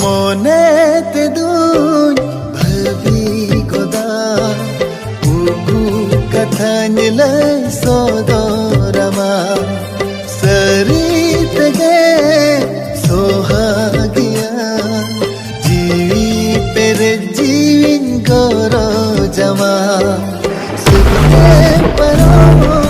mone te duñ bhabi goda ugu kathany lai sodorama sari tege sohagiya jiwi pere jiwin goro jama subte paro